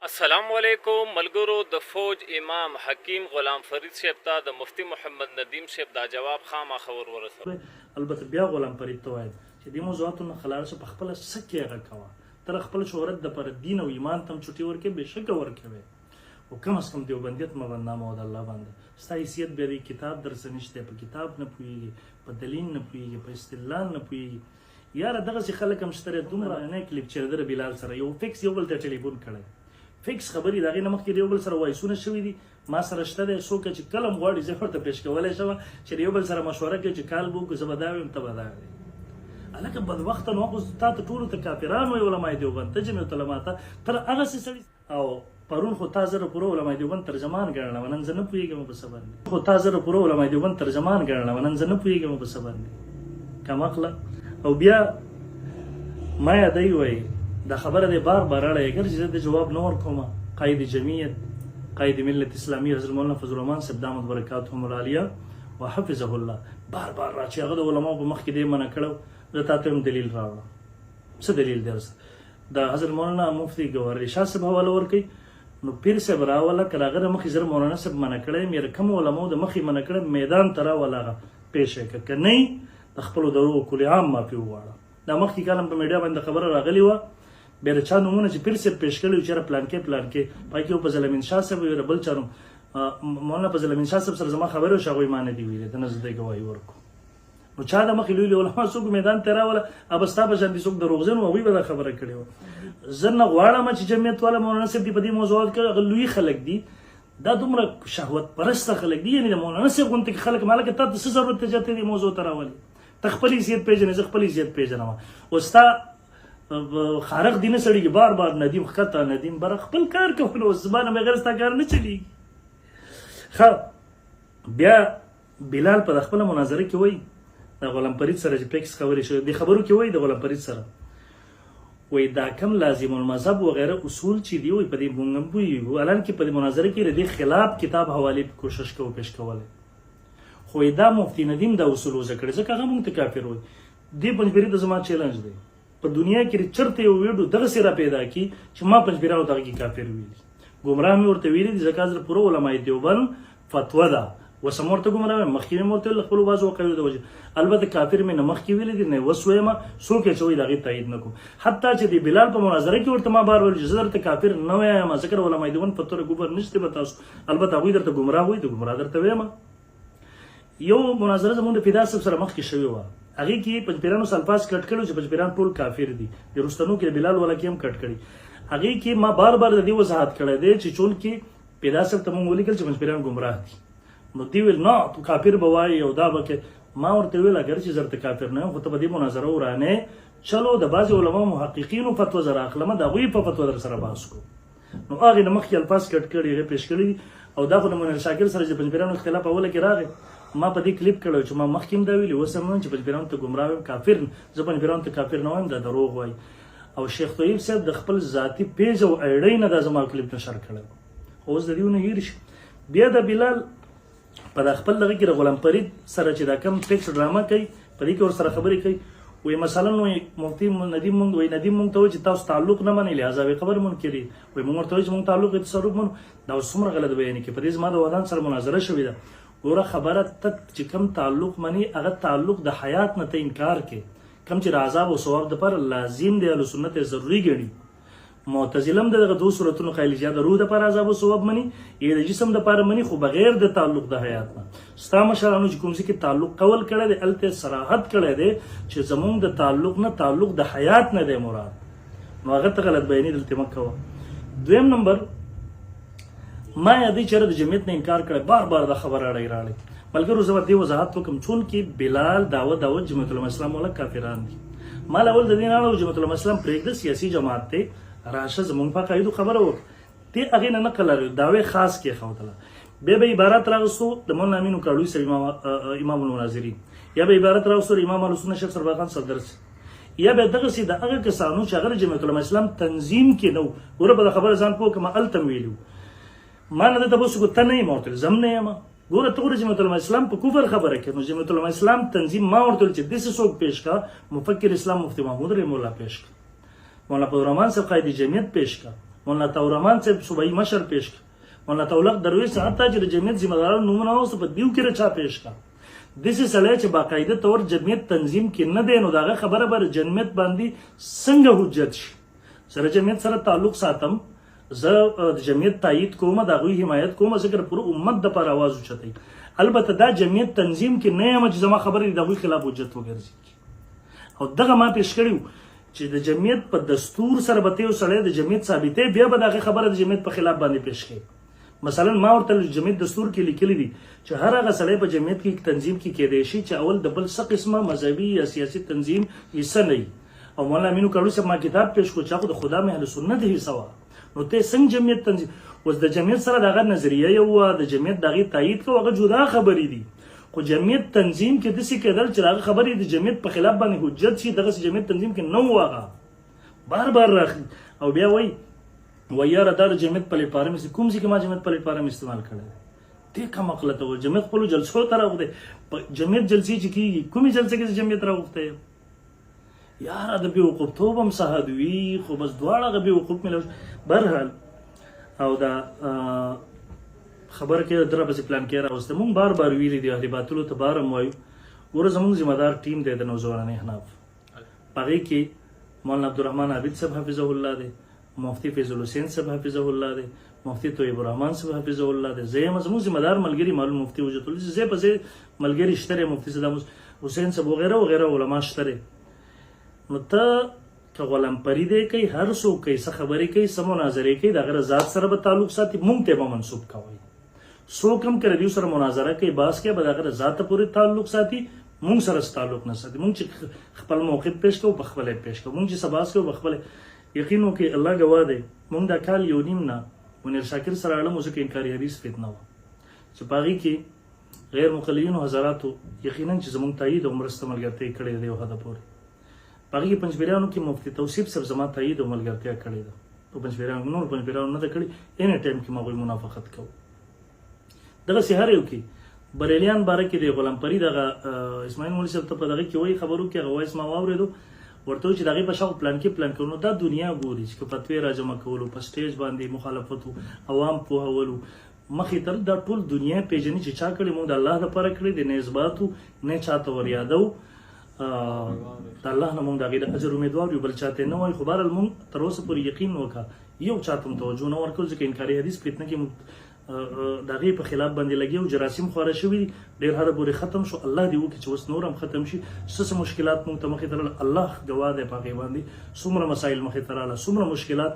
السلام علیکم ملګرو د فوج امام حکیم غلام فرید صاحب ته د مفتی محمد ندیم صاحب دا جواب خامخا ورسوي. البته بیا غلام فرید ته وایم چې دې موضوعاتو نه خلاص په خپل سکه هغه کوه تر خپل شهرت د پر دین او ایمان تم چټي ورکه بشک ورکوي او کم از کم دیوبندیت مبنامه او د الله باندې ستا حیثیت به دی کتاب درسنشته په کتاب نه پويږي په دلیل نه پويږي په استدلال نه پويږي یار دغه چې خلک هم شتره دومره نه کلیپ چې در بلال سره یو فکس یو بل ته ټلیفون کړي فکس خبري دغه نه مخکې یو بل سره وایسونه شوې دي ما سره شته د څوک چې کلم غواړي زه ورته پېښ کولای شم چې یو بل سره مشوره کوي چې کال بو که زبداوي ته بداوي الکه بد وخت نو خو تاسو ټول ته کافرانو وي علماء دیوبند ته جمعیت علماء تر هغه سړي او پرون خو تاسو پورو علماء دیوبند ترجمان ګڼل ونن زنه پويګم په صبر نه خو تاسو پورو علماء دیوبند ترجمان ګڼل ونن زنه پويګم په صبر نه کماخله او بیا ما یادای وای دا خبره د بار اړه اگر چې د جواب نور کومه قائد جمعیت قائد ملت اسلامی حضرت مولانا فضل الرحمن صاحب دامت برکاتهم العالیه وحفظه الله بار راځي هغه د علماء په مخ کې دې منع کړو زه تاسو هم دلیل راوړم څه دلیل درس د حضرت مولانا مفتی گوهر شاه صاحب حواله ورکړي نو پیر صاحب راوله کراغه مخ زر مولانا صاحب منع کړي مې کوم علماء د مخ منع کړي میدان ترا ولاغه پېښه ک نه د خپل درو کلی عام ما پی وواړه دا مخ کې کلم په میډیا باندې خبره راغلی و بیر چا نمونه چې پیر صاحب پېښ کړي چې پلان کې پای کې په زلمین شاه صاحب یو بل چارو مولانا په زلمین شاه صاحب سره زما خبره شغوي مان دی ویل د نزدې گواهی ورکو نو چا د مخ لوی علماء څوک میدان ترا ولا ابستا به ځان دي څوک دروغجن او وی به خبره کړي و زنه غواړم چې جمعیت والا مولانا صاحب په دې موضوعات کې لوی خلک دي دا دومره شهوت پرست خلک دي یعنی مولانا صاحب غونته خلک مالک ته څه ضرورت ته جاته دي موضوع تراولي تخپل عزت پیژنې ز خپل عزت پیژنم او ستا خارق دینه سړی کې بار ندیم خطا ندیم بر خپل کار کوي او زبانه بغیر ستا کار نه چلیږي خو بیا بلال په خپل مناظره کې وای د غلام فرید سره چې پکس خبرې شو د خبرو کې وای د غلام فرید سره وای دا کم لازم المذهب و غیره اصول چې دی وای په دې مونږ بوي الان کې په مناظره کې د خلاف کتاب حواله کوشش کوو پېښ کوله خو دا مفتی ندیم دا اصول ذکر ځکه هغه مونږ ته کافر وای دی پنځبری د زما چیلنج دی په دنیا کې چرته یو ویډیو دغه سره پیدا کی چې ما پنځبراو دغه کې کافر ویلي ګمراه مې ورته ویلي د زکات پورو علماء دیوبند فتوا ده وسمورته ګمراه مخکې مرته خپل وازو کوي د وجه البته کافر مې نه مخکې ویلي دي نه وسوي ما سو کې چوي دغه تایید نکوم حتی چې د بلال په مناظره کې ورته ما بار ول جزر ته کافر نه وایم ما ذکر علماء دیوبند فتوا ګوبر نشته به تاسو البته هغه درته ګمراه وي د ګمراه درته وایم یو مناظره زموږ د فدا سره مخکې شوی و هغه کې پنځپیرانو سلفاس کټ کړو چې پنځپیران ټول کافر دي د رستنو کې بلال ولا کې هم کټ کړي هغه کې ما بار د دې وضاحت کړی دی چې چون کې پیدا سره تمون ولیکل چې پنځپیران گمراه دي نو دی ویل نه تو کافر بوای او دا بکه ما ورته ویل اگر چې زرت کافر نه خو ته به دې مناظره ورانه چلو د بعض علما محققینو فتوا زرا اخلمه دا غوی په فتوا در سره باس کو نو هغه نه مخکې الفاظ کټ کړي هغه پېښ کړي او دا خو د مونږ شاکر سره چې پنځپیرانو اختلاف اوله کې راغی ما په دې کلیپ کړو چې ما مخکیم دا ویلی وسم چې پنځپیران ته گمراه کافر زه پنځپیران ته کافر نه وایم دا دروغ وای او شیخ طیب صاحب د خپل ذاتی پیج او اړې نه د زما کلیپ نشر کړو اوس د دیونه هیرش بیا د بلال په خپل لږ کې غلام فرید سره چې دا کم ټیکس ډراما کوي په دې کې ور سره خبرې کوي وای مثلا نو مفتی ندیم مونږ ته چې تاسو تعلق نه منئ لہذا به خبر منکري وای مونږ ورته چې مونږ تعلق تصرف منو دا څومره غلط بیان کې په دې زما د ودان سره مناظره شوې ده ګوره خبره ته چې کم تعلق منی هغه تعلق د حیات نه ته انکار کې کم چې عذاب او ثواب د پر لازم دی اهل سنت ضروری ګڼي معتزلم دغه دوه صورتونو خیلی د روح د پر عذاب او ثواب منی یې د جسم د پر منی خو بغیر د تعلق د حیات نه ستا مشرانو چې کوم څه کې تعلق قول کړي د الته صراحت کړي دي چې زمونږ د تعلق نه تعلق د حیات نه دی مراد نو هغه ته غلط بیانې دلته مکوه دویم نمبر ما یادی چیرې د جمعیت نه انکار کړي بار د خبره راړي ملګرو زه ورته وضاحت وکم چون کې بلال داوود جمعیت الاسلام ولا کافران دي مال اول د دینانو جمعیت الاسلام پرېږده سیاسي جماعت ته راشه زمونږ په قاعده خبره وکړه ته هغه نه نقل لري داوی خاص کې خوتله به عبارت راغستو د مولانا امین کاړوي سره امام المناظرین یا به عبارت راغستو امام السنه شیخ سربخان صدر یا به دغه سي د هغه کسانو چې هغه جمعیت الاسلام تنظیم کې نو ګوره په خبره ځان پوه کما التم ویلو ما نه ته بوسو ته نه مورتل زم نه یم ګوره ته جمعیت الاسلام په کفر خبره کوي نو جمعیت الاسلام تنظیم ما ورته چې د څه څوک پیش کا مفکر اسلام مفتی محمود رحم الله پیش کا مولانا فضل الرحمن صاحب قائد جمعیت پیش کا مولانا تورمان صاحب صوبایي مشر پیش کړ، مولانا تولق درویش حتی چې د جمعیت ذمہ دارانو نومونه واوسته په دیو کې چا پیش کړ. داسې سړی چې باقاعده طور جمعیت تنظیم کې نه دی نو دغه خبره به جمعیت باندې څنګه حجت شي؟ سره جمعیت سره تعلق ساتم، زه د جمعیت تایید کوم، د هغوی حمایت کوم، ځکه پوره امت دپاره آواز اوچتوي. البته دا جمعیت تنظیم کې نه یم چې زما خبرې د هغوی خلاف حجت وګرځي. او دغه ما پیش کړي چې د جمعیت په دستور سره به یو سړی د جمعیت ثابتې بیا به دغه خبره د جمعیت په خلاف باندې پیش کړي. مثلا ما ورته جمعیت دستور کې لیکلي دي چې هر هغه سړی په جمعیت کې تنظیم کې کېدای شي چې اول د بل څه قسمه مذهبي یا سیاسي تنظیم حصه نه وي. او مولانا امینو کاروړي صاحب ما کتاب پیش کړو چې هغه د خدا مې اهل سنت حصه وه، نو ته څنګه جمعیت تنظیم اوس د جمعیت سره دغه نظریه یو وه، د جمعیت د هغې تایید کوو، هغه جدا خبرې دي. خو جمعیت تنظیم کې داسې کېدل چې هغه خبرې د جمعیت په خلاف باندې حجت شي، دغسې جمعیت تنظیم کې نه و هغه بار بار راخلي او بیا وایي ویاره دا د جمعیت پلیټفارم کوم ځای کې ما جمعیت پلیټفارم استعمال کړی دی. دې کم عقله ته وایي جمعیت خپلو جلسو ته راغوښتی، جمعیت جلسې چې کېږي کومې جلسې کې جمعیت راغوښتی یم؟ یاره د بېوقوفتوب هم څه حد وي، خو بس دواړه هغه بېوقوف مې برحال. او دا خبره کې دره پسې پلان کې راوسته مونږ بار بار ویلي دي اهل باطلو ته بار هم وایو. ګوره زموږ ذمه دار ټیم دی د نوجوانان احناف، په هغې کې مولانا عبدالرحمن عابد صاحب حفظه الله دی، مفتی فیض الحسین صاحب حفظه الله دی، مفتی طیب الرحمن صاحب حفظه الله دی، زه یم زموږ ذمه دار ملګري معلوم مفتی وجود الله زه په ځای ملګري شته دی، مفتی صدام حسین صاحب وغیره وغیره علما شته دی. نو ته که غلامپري دی کوي، هر څوک کوي، څه خبرې کوي، څه مناظرې کوي، د هغه ذات سره به تعلق ساتي، مونږ ته به منسوب کوئ. څوک هم که د دوی سره مناظره کوي بحث کوي به د هغه ذات پورې تعلق ساتي، مونږ سره تعلق نه ساتي. مونږ چې خپل موقف پیش کوو په خپله پیش کوو، مونږ چې څه بحث کوو په خپله. یقین وکړئ الله ګواه دی مونږ دا کال یو نیم نه منیر شاکر سره اړه مو ځکه انکاري حدیث فتنه وه چې په هغې کې غیر مقلدینو حضراتو یقینا چې زموږ تایید او مرسته ملګرتیا کړې ده یو حده پورې. په هغې کې پنجپیریانو کې مفتی توصیف صاحب زما تایید او ملګرتیا کړې ده، په پنجپیریانو نور پنجپیریانو نه ده کړې، اینی ټایم کې ما هغوی منافقت کوو. دغسې هر یو کې بریلیان باره کې د غلامپري دغه اسماعیل مولوي صاحب ته په دغه کې وایي خبرو کې هغه وایس ما واورېدو ورته چې دغې په شاو پلان کې پلان کولو دا دنیا ګوري چې فتوی را جمع کولو، په سټیج باندې مخالفتو، عوام پوهولو، مخې تر دا ټول دنیا پیژني چې چا کړي، موږ د الله دپاره کړي دي، نه اثباتو نه چاته ور یادو، د الله نه موږ د هغې د اجر امیدوار یو، بل چاته نه وایو. خو بهرحال موږ تر اوسه پورې یقین وکړه یو چاته هم توجه نه ورکړو ځکه انکاري حدیث فتنه کې موږ د هغې په خلاف باندې لګي او جراثیم خواره شوي دي، ډېر حده پورې ختم شو. الله دې وکړي چې اوس نور هم ختم شي. څه مشکلات موږ ته مخې ته راغله الله ګواه دی په هغې باندې، څومره مسایل مخې ته راغله، څومره مشکلات